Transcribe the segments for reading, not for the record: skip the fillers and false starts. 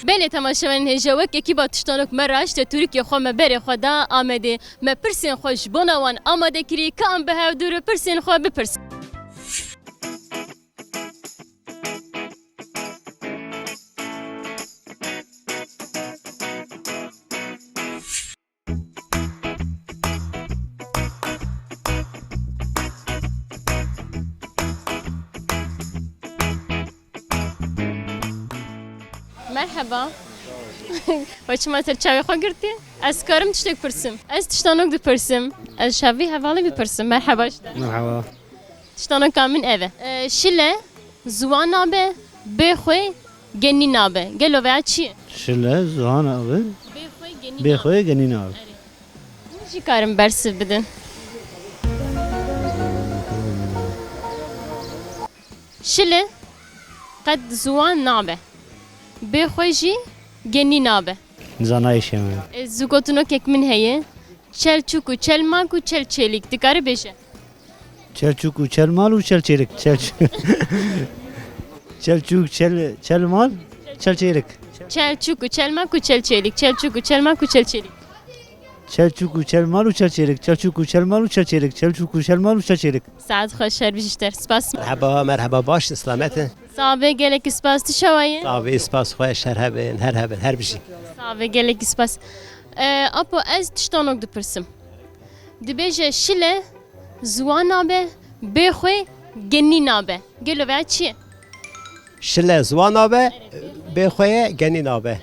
بله تماشاوین هجوک یکی با تشتانک مراش ته ترکیه خو ما بره خدا آمده ما پرسین خوش بنوان آماده کری که ام به دور پرسین خو بپرس مرحبا و چما تر چاوی خو گرتی از کارم تشتک پرسم از تشتانک دو پرسم از شاوی حوالی بپرسم مرحبا اشتا مرحبا تشتانک کامن اوه شله زوان نابه بخوی گنی نابه گلو ویا چیه؟ شله زوان آبه بخوی گنی بخواه گنین آبه چی کارم برسل بدن؟ شله قد زوان نابه بخوی جی گنی نابه زانایش همه زوگوتونو کک من هیه چل چوکو چل ماکو چل چلیک دکاره بشه چل چوک و چل مال و چل چیرک چل چوک چل مال چل چیرک چل چوکو چل ماکو چل چلیک چل چوکو چل ماکو چل چلیک چل چوک و چل مال و چل چیرک چل چوک و چل مال و چل چیرک چل چوک و چل مال و چل چیرک ساعت خوش شر بیشتر سپاس مرحبا باش سلامته صاحبه گلک سپاس تشوایه صاحب سپاس خوش هر بشی صاحبه گلک سپاس اپو از تشتانوک دو پرسم دبیجه شله زوان نابه بخوی گنی نابه گلو ویا چیه؟ شله زوان آبه بخواه گنین آبه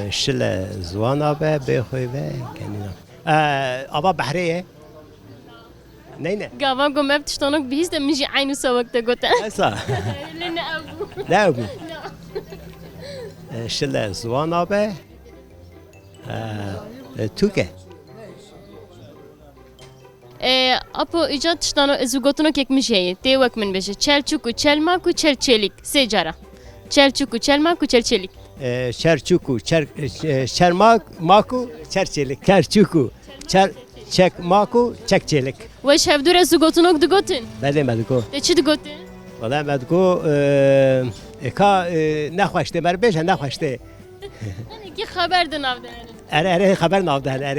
شله زوان آبه بخواه و گنین آبه آبا بحریه نه گاوا گم اب تشتانوک بیست میجی عینو سوک تا گوته اصلا لنه ابو نه ابو شله زوان آبه توکه اپو ایجاد تشتانو زوگوتونو کک میشه تی وک من بشه چل چوکو چل ماکو چل چلیک سه جارا چل چوکو چل ماکو چل چلیک چرچوکو چرماک ماکو چرچلک چرچوکو چک ماکو چک چلک وش هفدور زوگوتونوک دو گوتن بله مدکو ده چی دو گوتن؟ والله مدکو کا نخواشته مر بیش نخواشته کی خبر دن آفده اره خبر نافده اره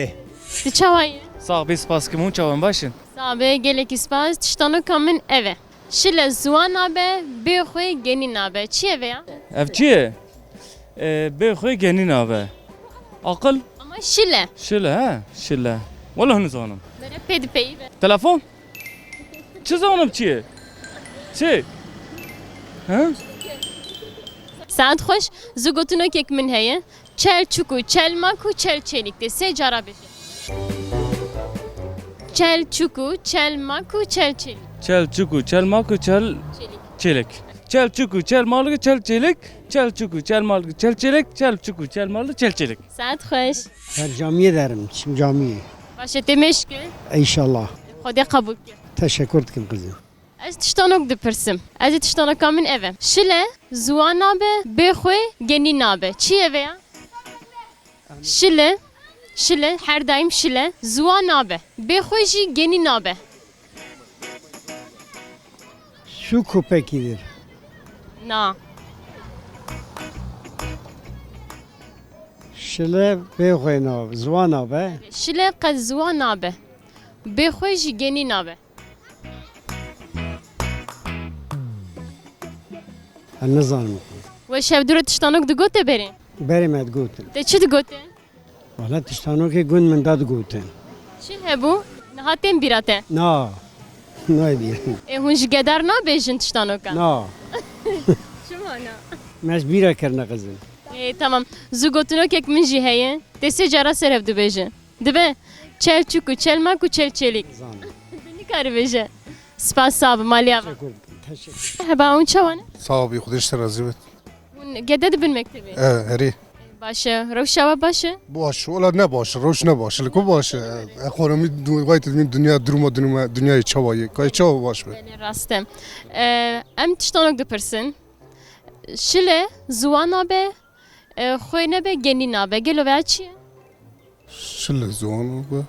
ده چاوایه؟ Sağ ol, spas ki çavan başın. Sabe gelek ispas tiştano kamen eve. Şile zuan abe bexwe genin abe. Çi eve ya? Ev çiye? Bexwe genin abi. Akıl? Ama şile. Şile ha? Şile. Vallahi nizanım. Böyle pedi peyi be. Telefon? Çi zanım çiye? Çi? Ha? Saat hoş zugotuno kek min heye. Çel çuku, çel maku, çel çelik de se cara beşe. Çel çuku, çel maku, çel çelik. Çel çuku, çel maku, çel Çelik. çelik. Çel çuku, çel malı, çel çelik. Çel çuku, çel malı, çel çelik. Çel çuku, çel malı, çel çelik. Saat hoş. Her camiye derim, şimdi camiye. Başa demeşke. İnşallah. Xoda kabul ki. Teşekkür ederim kızım. Ez tiştanok dipirsim. Ez tiştanok kamin eve. Şile zuan abe bexwe genin abe. Çi eve ya? Şile her daim şile zuan abe. Bexwe jî genin abe. Su köpekidir. Na. Şile beykoyna, zuvana be. Şile qed zuan abe. Bexwe jî genin abe. Ne zanım. Ve şevdura tiştanok digote beri. Berim et guten. Te çi digote? Valla tiştano ki gün min dad guten. Çi hebu? Nihaten birate. Na. Ne diye. Hun ji gedar nabêjin tiştanokan. Na. Çi mana? Mes bira kerine kızım. Tamam. Zugotunokek min jî heye. Te sê cara ser hev dibêje. Dibe çel çuku, çel maku, çel çelik. Zanım. Nikare bêje. Spas sabi maliya. Teşekkür ederim. Teşekkür. Heba hûn çawan? Sağ ol, خودش razı et. Hûn gede dibin mektebê. Heri. Baş e. Rewşa we baş e? Baş, ola ne baş, roş ne baş, liko baş. Ekonomi gayet dünya dünyayı çavayı, kay çava baş be. Belê rast e. Em tiştanok dipirsin. Şile ziwan nabe xwe nebe genî nabe. Gelo veya çi ye? Şille zon be.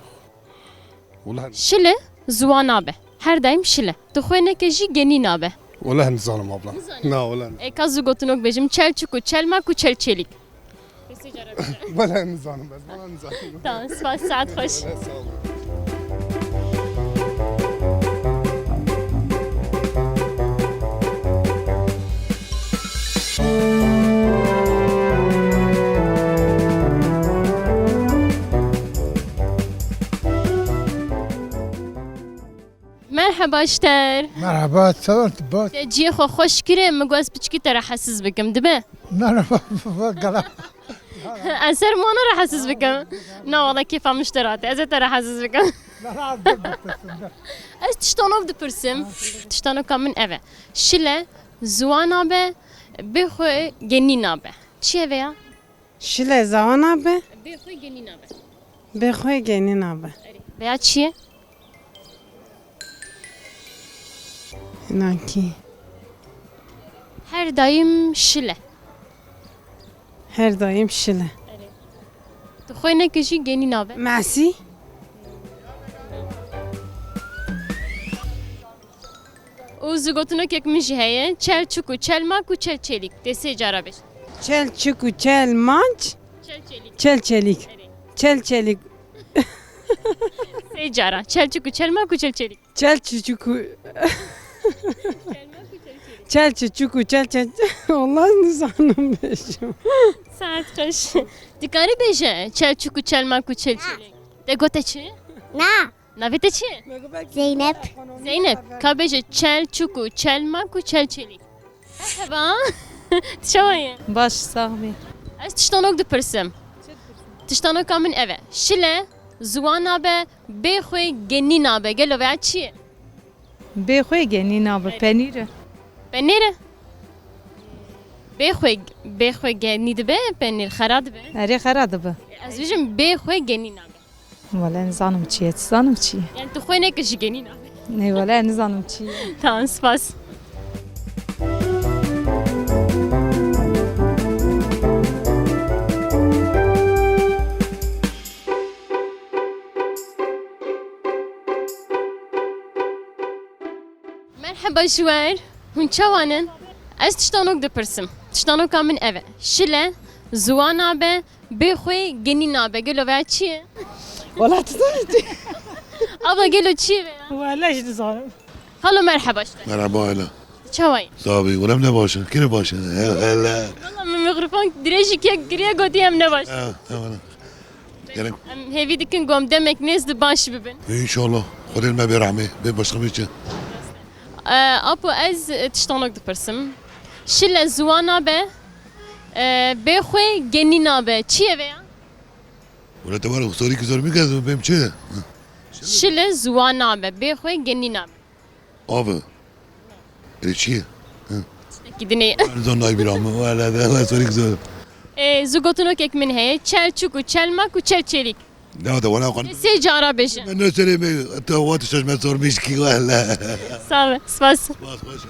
Ola Şile ziwan nabe. Her daim şile. Tu xwe neke jî genî nabe. Valla nizanım abla. Ne valla. Kazı gotunok bejim Çelçuk u Çelmak u Çelçelik. Valla nizanım. Valla nizanım. Tamam, spas saat hoş. Sağ olun. Merhaba işler. Merhaba, tamam, bak. Ciye xo hoş kire mgwaz piçki te rahatsız bikim dibe. Merhaba, gala. Eser mona rahatsız bikim. Na valla keyfa müşterati. Ez te rahatsız bikim. Ez tiştanok dipirsim. Tiştanok min eve. Şile zuana be bexwe genina be. Çiye veya? Şile zavana be, Bexwe genina be. bexwe genin be. Veya çiye? Nanki. Her daim şile. Her daim şile. Tu xoyne kişi genina be. Merci. O zgotunok ek min jî heye. Çelçuk u Çelmak u Çelçelik. Dese cara beş. Çel çuku çel manç, Çelçelik. çel çelik. Çel çelik. Se cara. Çelçuk u Çelmak u Çelçelik. Çel çuku. Çel çuku çel çel. Allah nizanım beşim. Saat hoş. Dikari beje. Çelçuk u Çelmak u Çelçelik. De gote çi? Na, Navete çi? Zeynep. Zeynep. Ka beje Çelçuk u Çelmak u Çelçelik. Merhaba. Tişavaye. باش صاحبي Ez tiştanok dipirsim. Tiştanok min eve. Şile zuana be bexwe genina be. Gelo veya çi? بخوي جنينة ببنيرة Penire. Bexwe geni dibe. Penir xara dibe. أري خراد به Ez bijim bexwe genina be. ولا نزانم چیه تزانم چیه Yani tu xoyne kişi genina be. نه ولا نزانم چیه Tamam spas. Merhaba şuver. Hun çavanın. Ez tiştanok dipirsim. Tiştanok min eve. Şile zuana be bexwe genina be. Gelo veya çiye? Valla tutar. Abla gelo çiye veya? Valla işte zanım. Halo merhaba işte. Merhaba hala. Çavay. Sabi, ولم نباشن کی نباشن هلا Valla mikrofon direjik ya giriye godiyem ne baş. تمام يعني Em hevi dikin gom demek nezdi baş bibin. ان شاء الله خد الماء برحمه ببشر بيجي Apo ez tiştanok dipirsim. Şile zuana be bexwe genina be. Çiye veya? ولا تبارك سوري كزور ميكاز بمشي Şile zuana be bexwe genina be. افا ريتشي Gidine. زون ناي برامه ولا ده سوري كزور Zugotunok ekmin heye. Çelçuk u Çelmak u Çelçelik. لا ده ولا قن Se cara beşe. انا سلمي انت هو تشج ما صور مشكي ولا Sağ ol. Spas. باش باش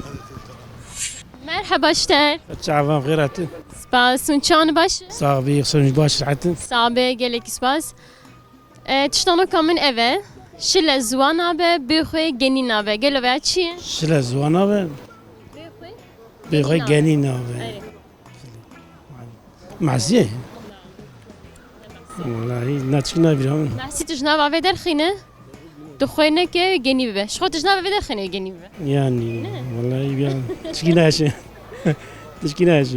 Merhaba işler. شعبان غيرات Spas. Unçanı baş. صاحبي خصني باش حتى Sabe gelek spas. Tiştanok min eve. Şile zuana be bexwe genina be. Gelo veya çiye? شلا زوانا به بغي جانينا معزيه والله ناتشنا بيهم Mahsi tijna ve derxine. Tu xoyne ke geni be. Şxo tijna ve derxine geni be. يعني والله يبيان تشكيناش تشكيناش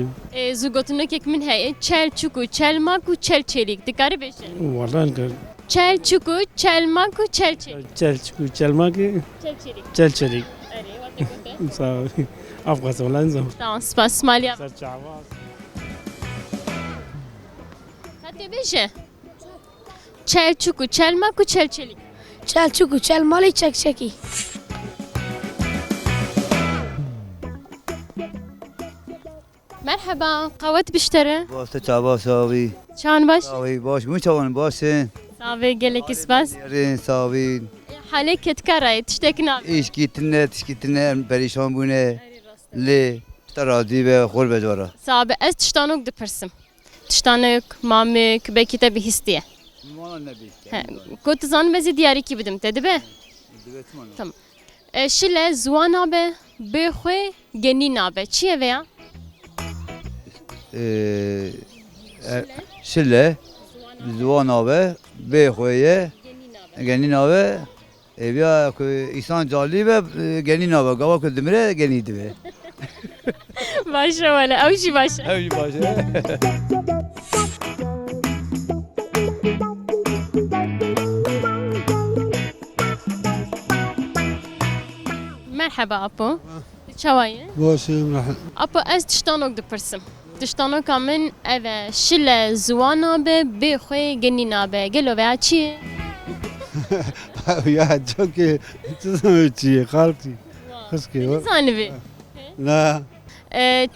Zugotunok ekmin heye. Çelçuk u Çelmak u Çelçelik. Dikari beşe. والله نقول Çelçuk u Çelmak u Çelçelik. تشالشكو تشالماكي Çelçelik. تشالشريك Evet, vate صافي افغاس ولا نزم Tamam, spas Malya. صار شعبان Hadi beşe. Çelçuk u Çelmak u Çelçelik. Çelçuk, Çelmalı, Çekçeki. Merhaba, kavat biştere. Basta çaba savi. Çan baş. Savi baş mı çavan başın? Sabe gelek ispas. Yerin savi. Hale ketkarayı tiştekna. İş gittinler perişan bu ne? Le tarazi ve khol bejara. Sabe ez tiştanok dipirsim. Tiştanok, mamik, belki bir histiye. Kot zan bezi diyari ki bidim dedi be. Tamam. Şile zuana be بخوی گنی نابه چیه ویا؟ شله زوان آبه به خویه گنین آبه بیا که ایسان جالبه گنین آبه گاوا که دمره گنی دوه باشه ولی اوشی باشه اوی باشه مرحبا اپو چوایه؟ باشم راح اپو از تشتانوک دپرسم تشتانوک من اوه شله زوان آبه بخوی گنی نابه گلو ویا چیه؟ یا چونکه چیزی چیه خالتی خسکی زانوی نه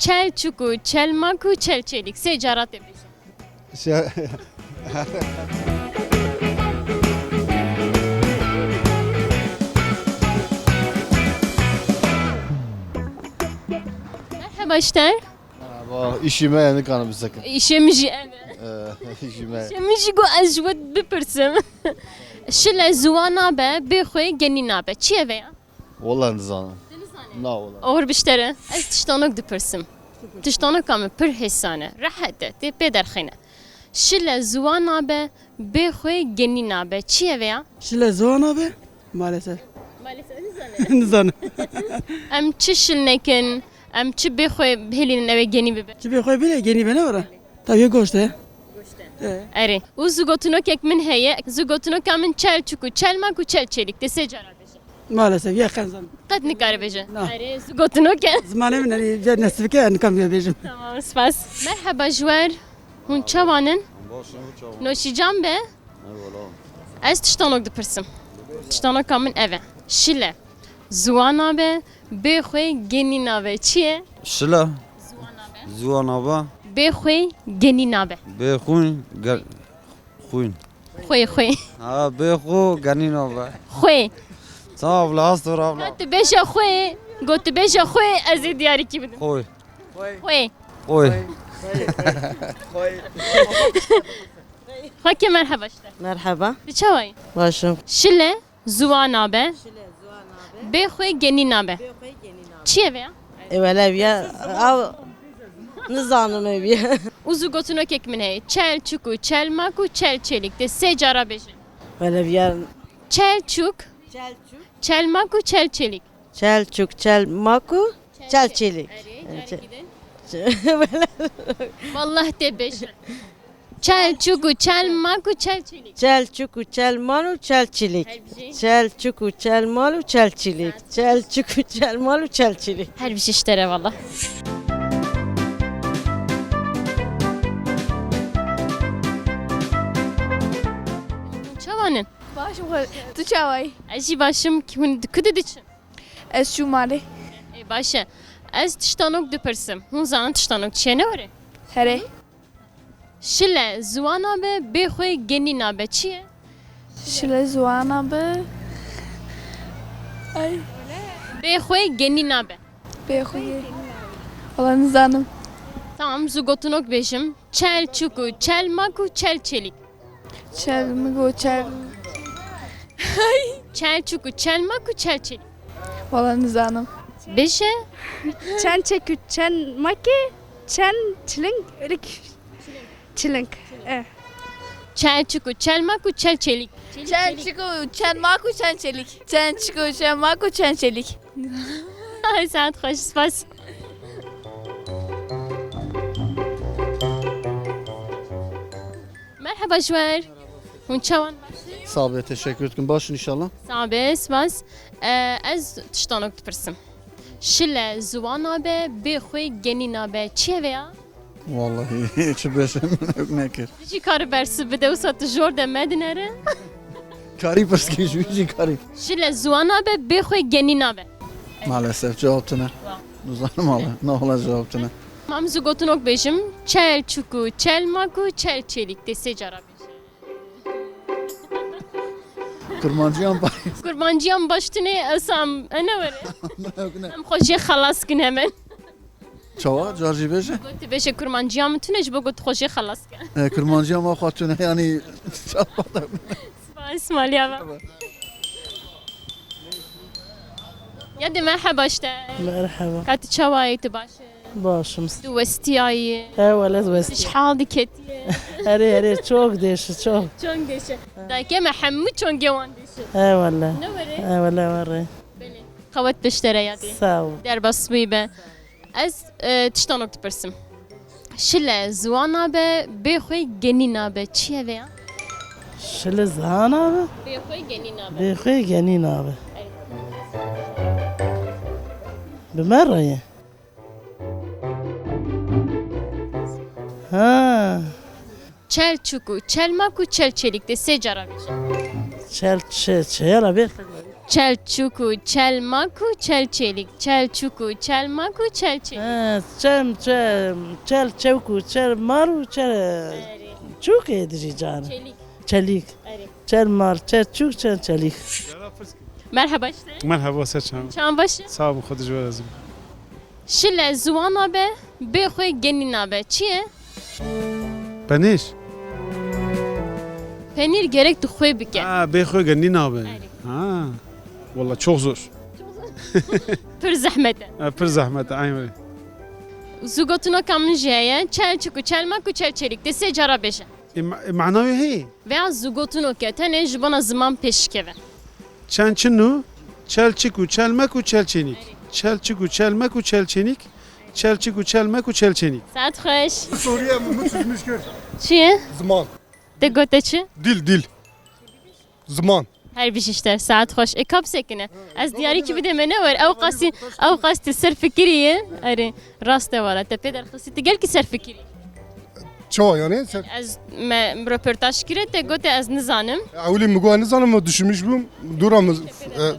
چل چوکو چل ماکو چل چلیک سه جارات بیشم مرحبا اشتر işime yani kanım sakın. işemiji evet İşime. işemiji go az jwet bipirsim şile zuwana be bexwe genina be çiye veya Vallahi nizanım. Na vallahi. اور بشتره از تشتانوک دپرسم تشتانوک هم پر حسانه راحته تی پدر خینه شل زوان آبه بخوی گنی نابه چیه ویا؟ شل زوان آبه؟ مالسه نزانم ام چه شل نکن ام چه بخوی بهلین نوه گنی ببه چی بخوای بله گنی بنه ورا tabii یه گوشته اره او زوگوتونوک یک من هیه زوگوتونوک من چل چکو چل مکو چل چلیک ده سه جارا بشه maalesef yakın zaman قد نکاره بشه اره زوگوتونوک zamanım yani bir nesli ki yani kam yapacağım tamam spas merhaba جوار هون چوانن نوشی جان به از تشتانوک دپرسم تشتانوک من اوه شله زوانا به بخوی گنی نابه چیه؟ شله زوان آبه بخوی گنی نابه بخون خوین خوی خوی بخو گنین آبه خوی صاف لاست و راب گوت بشه خوی گوت بشه خوی از دیاری کی بدم خوی خوی خوی خوکی مرحبا شده Merhaba. چه وای؟ Başım. شله زوانا به بخوی گنی نابه چیه ویا؟ Evvel evye av nizanım evye. Uzu gotunu kek min hey. Çel çuku, çel maku, çel çelik de se cara beje. Evvel evye Çel çuk, çel maku, çel çelik. Çelçuk, Çelmaku, Çelçelik. Vallahi de beje. Çel çuku, çel maku, çel çelik. Çelçuku, Çelmalu, Çelçilik. Çelçuku, Çelmalu, Çelçilik. Çelçuku, Çelmalu, Çelçilik. Her bir şey işlere valla. Çavanın. Başım خود تو چوایی Aji başım ki hun kudu diçin. از شو ماله Başa. Az tiştanok döpersim. Hun zanen tiştanok çiğne var. هره Şile zuana be bexwe genina be çiye? شله زوانا به ای Bexwe genina be. بخویه والله نزانم Tamam zugotunok beşim. Çel çuku, çel maku, çel çelik. چل میگو چل Çel çuku, çel maku, çel çelik. والله نزانم Beşe. چند چکو چند مکی چند چلنگ ریک چلنگ Çel çuku, çel maku, çel çelik. چند چکو چند ماکو چند چلیک چند چکو چند ماکو چند چلیک Ay sen hoş spas. Merhaba Jwer. Hun çavan. Sağ ol, teşekkür ederim. Başın inşallah. Sabe spas. Az tiştanok dipirsim. Şile zuana be bexwe genina be çiye veya? Vallahi hiç beşim yok nekir. Hiç karı bersi bide usat jor de medinere. Kari paski juici kari. Şile zuana be bexwe genina be. Maalesef cevaptına. Nizanım Allah. Ne ola cevaptına. Mam zugotunok beşim. Çel çuku, çel maku, çel çelik de secara beşim. Kurmancıyam pay. Kurbancıyam baştine asam. Ne var? Hem hoşça xalas kın hemen. Çava carci beşe. Gotu beşe kurbancıyam tünej bu gotu hoşça xalas kın. Kurmancıyam akhatune yani. İsmail ya. Ya de merhaba işte. Merhaba. Katı çavayı te başı. Başım. Du vestiyayı. Evet, evet. Şhal diketiye. Her çok değişik, çok. Çon deşe. Da ke Muhammed çon gewan deşe. Eyvallah. Ne vere? Eyvallah, var. Bele. Kavat beştere ya de. Sağ ol. Der basmı be. Ez tiştanok tıpırsım. Şile zuana be, bexoy genina be. Çiye veya? Şöyle zahan abi. Bexoy genina be. Beykoy genin abi. Bimerayı. Ha. Çelçuku, çelmaku, çelçelik de secara veşe. Çel abi. Çelçuku, çelmaku, çelçelik. Çelçuku, çelmaku, çelçelik. Ha, çel çevku, çel maru, çel. Çok edici canım. Çelik. Çelik. Evet. Çel mar, çel çuk, çel çelik. Merhaba işte. Merhaba Serçam. Çan başı. Sağ ol, Xwedij verazim. Şile zuana be, bexoy genina be. Çiye? Penir. Penir gerek tu xoy bike. Ha, beyxoy genin abi. Ha. Valla çok zor. Pür zahmete. Ha, pır zahmet, aynen. Zugotuna kamın jeye, çelçuku, çelmaku, çelçelik de secara beşe. معناوي هي Veya zugotunu ketene jibana zaman peşkeve. چنچنو چلچیکو چلمکو چلچینیک چلچیکو چلمکو çelçenik çelçiku çelmeku çelçenik. Saat hoş. Suriye mi çözmüş gör. Çiye? Zaman. De goteçi? Dil. Zaman. Her bir işler. Saat hoş. Kap sekine. Az diyarı gibi de ne var? Ev qasti ser fikriye. Arı rast var. Tepe der qasti gel ki ser fikri. Ço yani sen. Az röportaj kire te gote az nizanım. Avli mugua ne zanım düşünmüş bu duramız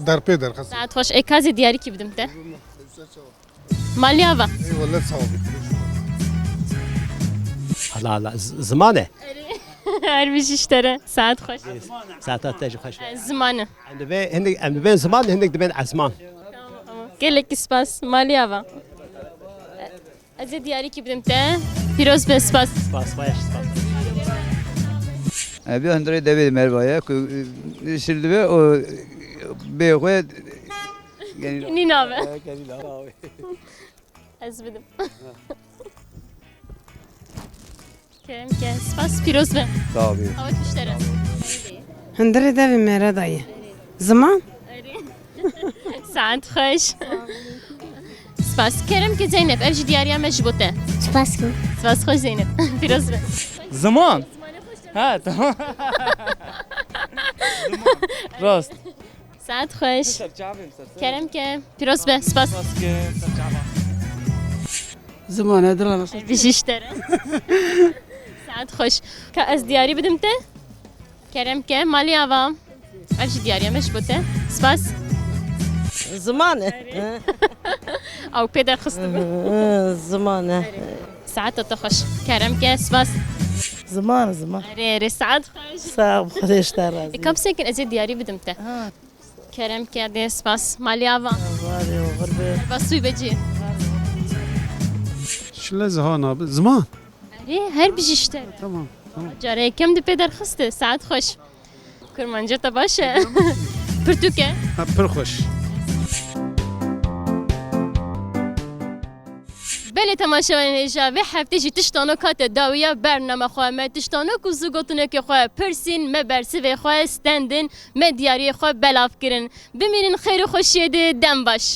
derpe der. Saat hoş. Kazi diyarı gibi de. Malyava. Eyvallah sağ ol. Allah Allah. Zamanı. Her bir işlere. Saat hoş. Saat tecih hoş. Zamanı. Hem ben zaman hem de ben azman. Gelek ispas. Malyava. Az diyarı gibi de. Piroz be spas. Spas bayaş spas. Bir hundre devi mervaya. Şimdi ve o beykoy genina. Nina be. Gelin abi. Az bidim. Kerem ke spas piroz be. Sağ ol. Havat işlere. Hindire devi mera dayı. Zaman? Saat hoş. Spas. Kerem ke Zeynep. Evci diyariya mecbute. Spas ki. Spas hoş Zeynep. Piroz be. Zaman. Ha tamam. Rast. Saat hoş. Kerem ke piroz be. Spas. Zaman edra nasıl? Bir işlere. Saat hoş. Ka az diyari bidim te. Kerem ke Malyava. Evci diyariya mecbute. Spas. Zamanı. Au peder kıstım. Zamanı. Saat hoş. Kerem ke spas. Zaman. Re saat hoş. Sağ ol. Kardeşler razı. Kap sekin az diyari bidim te. Kerem ke de spas. Malyava. Var ya gurbe. Basuy beci. Şöyle zahan abi. Zaman. Her bir işte. Tamam. Care kem de peder kıstı. Saat hoş. Kurmanca ta başa. Pırtuke. Ha, pır hoş. بله تماشاوان هجا و هفته جی تشتانو کات داویا برنامه خواه ما تشتانو کوزو گوتونه که خواه پرسین ما برسی و خواه استندن ما دیاری خواه بلاف کرن بمیرین خیر و خوشیه ده دم باش